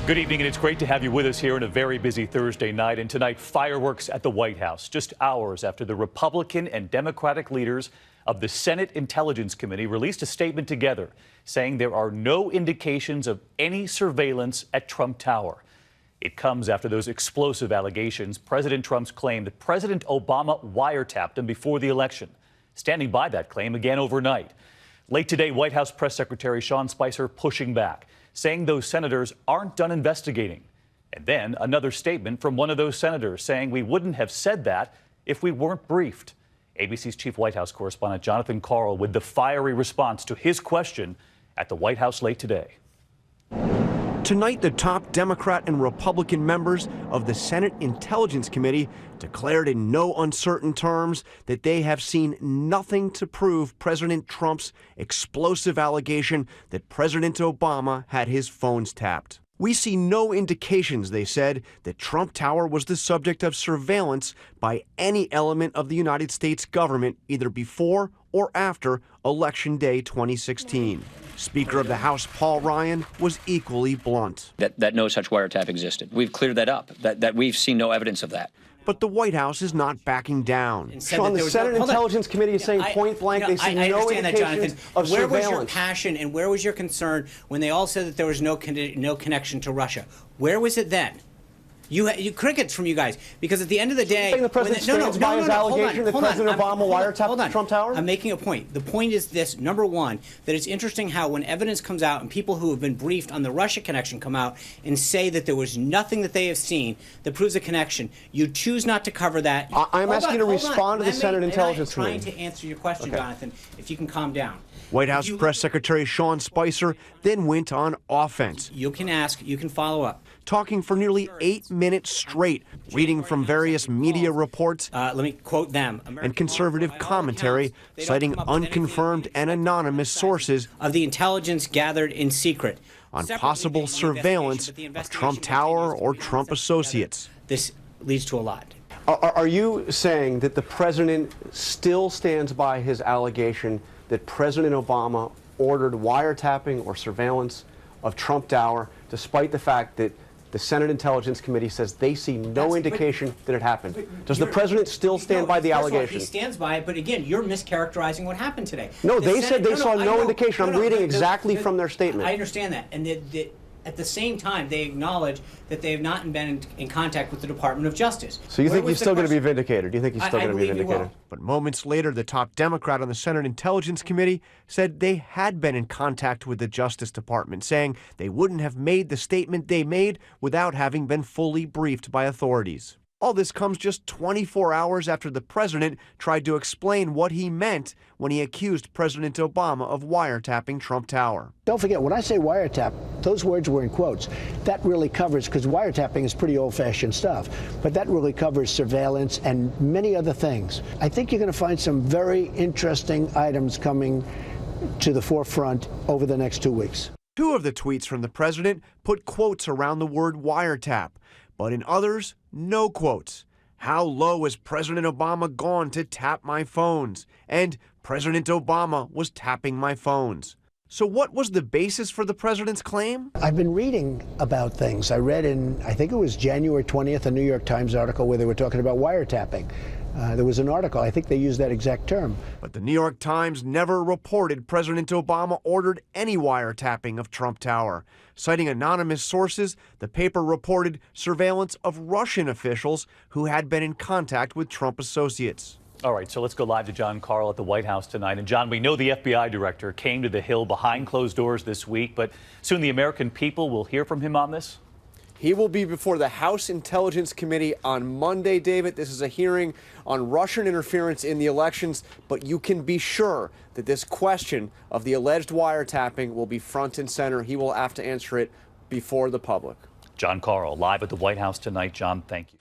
Good evening, and it's great to have you with us here on a very busy Thursday night. And tonight, fireworks at the White House, just hours after the Republican and Democratic leaders of the Senate Intelligence Committee released a statement together saying there are no indications of any surveillance at Trump Tower. It comes after those explosive allegations. President Trump's claim that President Obama wiretapped him before the election. Standing by that claim again overnight. Late today, White House Press Secretary Sean Spicer pushing back, saying those senators aren't done investigating. And then another statement from one of those senators saying we wouldn't have said that if we weren't briefed. ABC's chief White House correspondent Jonathan Karl with the fiery response to his question at the White House late today. Tonight, the top Democrat and Republican members of the Senate Intelligence Committee declared in no uncertain terms that they have seen nothing to prove President Trump's explosive allegation that President Obama had his phones tapped. We see no indications, they said, that Trump Tower was the subject of surveillance by any element of the United States government either before or after Election Day 2016. Speaker of the House Paul Ryan was equally blunt. That no such wiretap existed. We've cleared that up, that we've seen no evidence of that. But the White House is not backing down. Sean, the Senate Intelligence Committee is saying point blank they see no indications of surveillance. Where was your passion and where was your concern when they all said that there was no connection to Russia? Where was it then? You crickets from you guys, because at the end of the day, the president stands by his allegation that President Obama wiretapped Trump Tower? I'm making a point. The point is this: number one, that it's interesting how when evidence comes out and people who have been briefed on the Russia connection come out and say that there was nothing that they have seen that proves a connection, you choose not to cover that. I'm asking you to respond to the Senate Intelligence Committee. I'm trying to answer your question, Jonathan. If you can calm down. White House Press Secretary Sean Spicer then went on offense. You can ask, you can follow up. Talking for nearly 8 minutes straight, reading from various media reports let me quote them. and conservative commentary, citing unconfirmed and anonymous sources of the intelligence gathered in secret on possible surveillance of Trump Tower or Trump associates. This leads to a lot. Are you saying that the president still stands by his allegation that President Obama ordered wiretapping or surveillance of Trump Tower, despite the fact that the Senate Intelligence Committee says they see no indication that it happened? Does the president still stand by the allegation? He stands by it, but again, you're mischaracterizing what happened today. No, they said they saw no indication. I'm reading exactly from their statement. I understand that. And at the same time, they acknowledge that they have not been in contact with the Department of Justice. So you think he's still going to be vindicated? Do you think he's still going to be vindicated? But moments later, the top Democrat on the Senate Intelligence Committee said they had been in contact with the Justice Department, saying they wouldn't have made the statement they made without having been fully briefed by authorities. All this comes just 24 hours after the president tried to explain what he meant when he accused President Obama of wiretapping Trump Tower. Don't forget, when I say wiretap, those words were in quotes. That really covers, because wiretapping is pretty old-fashioned stuff, but that really covers surveillance and many other things. I think you're going to find some very interesting items coming to the forefront over the next 2 weeks. Two of the tweets from the president put quotes around the word wiretap, but in others, no quotes. How low has President Obama gone to tap my phones? And President Obama was tapping my phones. So what was the basis for the president's claim? I've been reading about things. I read in, I think it was January 20th, a New York Times article where they were talking about wiretapping. There was an article, I think they used that exact term. But the New York Times never reported President Obama ordered any wiretapping of Trump Tower. Citing anonymous sources, the paper reported surveillance of Russian officials who had been in contact with Trump associates. All right, so let's go live to John Karl at the White House tonight. And John, we know the FBI director came to the Hill behind closed doors this week, but soon the American people will hear from him on this? He will be before the House Intelligence Committee on Monday, David. This is a hearing on Russian interference in the elections, but you can be sure that this question of the alleged wiretapping will be front and center. He will have to answer it before the public. John Karl, live at the White House tonight. John, thank you.